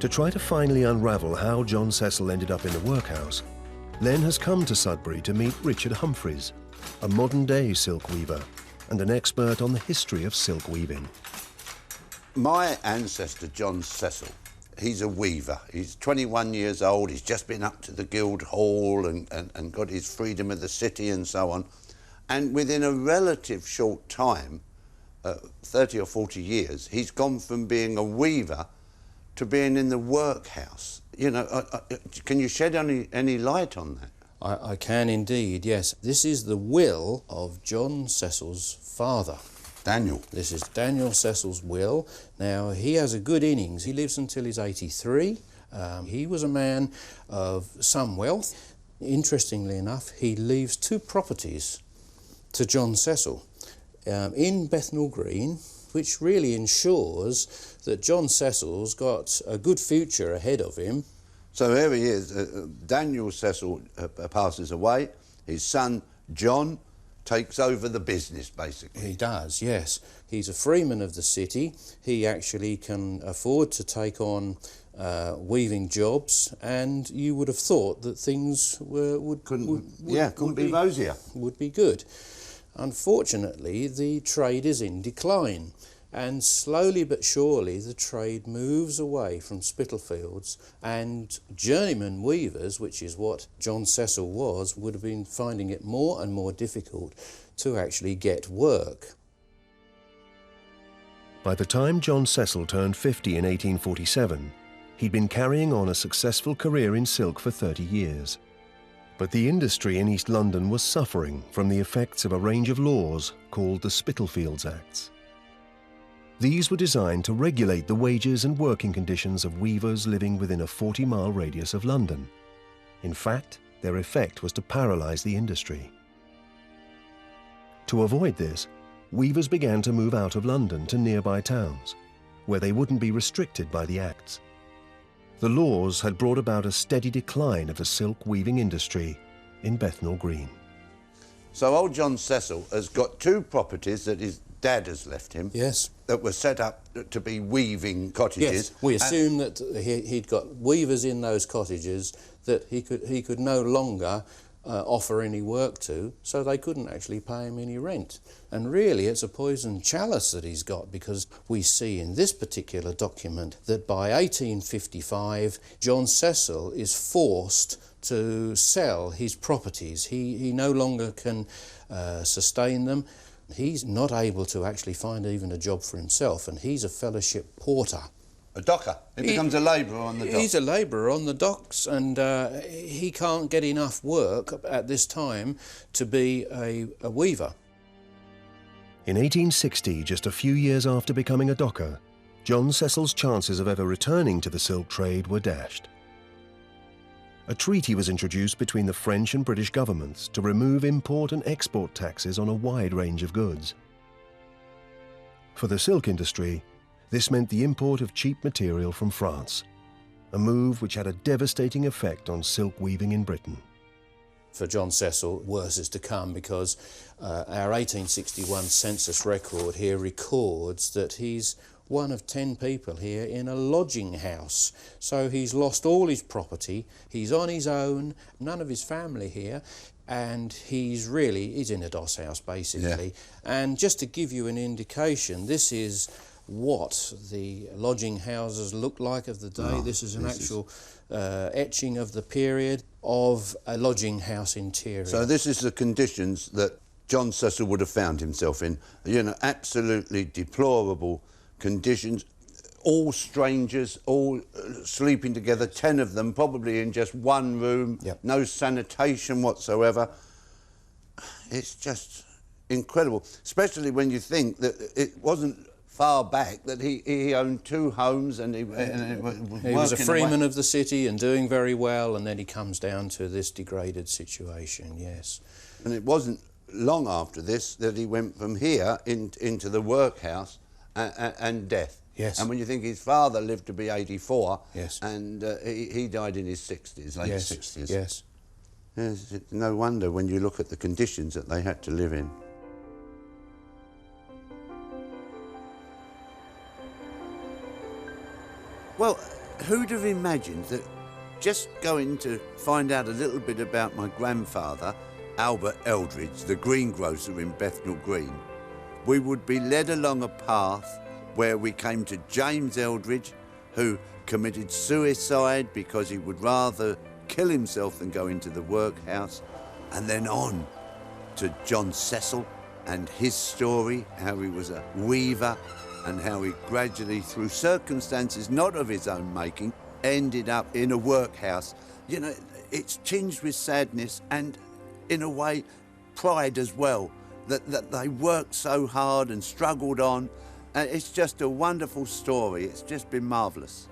To try to finally unravel how John Cecil ended up in the workhouse, Len has come to Sudbury to meet Richard Humphreys, a modern-day silk weaver and an expert on the history of silk weaving. My ancestor, John Cecil, he's a weaver. He's 21 years old, he's just been up to the Guild Hall and got his freedom of the city and so on. And within a relative short time, 30 or 40 years, he's gone from being a weaver to being in the workhouse. You know, can you shed any light on that? I can indeed, yes. This is the will of John Cecil's father. Daniel. This is Daniel Cecil's will. Now, he has a good innings. He lives until he's 83. He was a man of some wealth. Interestingly enough, he leaves 2 properties to John Cecil in Bethnal Green, which really ensures that John Cecil's got a good future ahead of him. So here he is. Daniel Cecil passes away. His son, John, takes over the business, basically. He does, yes. He's a freeman of the city. He actually can afford to take on weaving jobs, and you would have thought that things couldn't be rosier. Would be good. Unfortunately, the trade is in decline, and slowly but surely the trade moves away from Spitalfields, and journeyman weavers, which is what John Cecil was, would have been finding it more and more difficult to actually get work. By the time John Cecil turned 50 in 1847, he'd been carrying on a successful career in silk for 30 years. But the industry in East London was suffering from the effects of a range of laws called the Spitalfields Acts. These were designed to regulate the wages and working conditions of weavers living within a 40-mile radius of London. In fact, their effect was to paralyse the industry. To avoid this, weavers began to move out of London to nearby towns, where they wouldn't be restricted by the Acts. The laws had brought about a steady decline of the silk weaving industry in Bethnal Green. So old John Cecil has got 2 properties that his dad has left him. Yes. That were set up to be weaving cottages. Yes, we assume that he'd got weavers in those cottages that he could no longer offer any work to, so they couldn't actually pay him any rent. And really it's a poisoned chalice that he's got, because we see in this particular document that by 1855 John Cecil is forced to sell his properties. He no longer can sustain them. He's not able to actually find even a job for himself, and he's a fellowship porter. A docker. He becomes a labourer on the docks. He's a labourer on the docks, and he can't get enough work at this time to be a weaver. In 1860, just a few years after becoming a docker, John Cecil's chances of ever returning to the silk trade were dashed. A treaty was introduced between the French and British governments to remove import and export taxes on a wide range of goods. For the silk industry, this meant the import of cheap material from France, a move which had a devastating effect on silk weaving in Britain. For John Cecil, worse is to come, because our 1861 census record here records that he's one of 10 people here in a lodging house. So he's lost all his property, he's on his own, none of his family here, and he's in a doss house, basically. Yeah. And just to give you an indication, this is what the lodging houses looked like of the day. This is an actual etching of the period of a lodging house interior. So this is the conditions that John Cecil would have found himself in. You know, absolutely deplorable conditions, all strangers, all sleeping together, 10 of them, probably in just one room, no sanitation whatsoever. It's just incredible, especially when you think that it wasn't far back that he owned 2 homes and he was a freeman of the city and doing very well, and then he comes down to this degraded situation, yes. And it wasn't long after this that he went from here into the workhouse and death. Yes. And when you think his father lived to be 84, yes, and he died in his 60s, late 60s. Yes. Yes, it's no wonder when you look at the conditions that they had to live in. Well, who'd have imagined that just going to find out a little bit about my grandfather, Albert Eldridge, the greengrocer in Bethnal Green, we would be led along a path where we came to James Eldridge, who committed suicide because he would rather kill himself than go into the workhouse, and then on to John Cecil and his story, how he was a weaver and how he gradually, through circumstances not of his own making, ended up in a workhouse. You know, it's tinged with sadness and, in a way, pride as well, that they worked so hard and struggled on. And it's just a wonderful story. It's just been marvellous.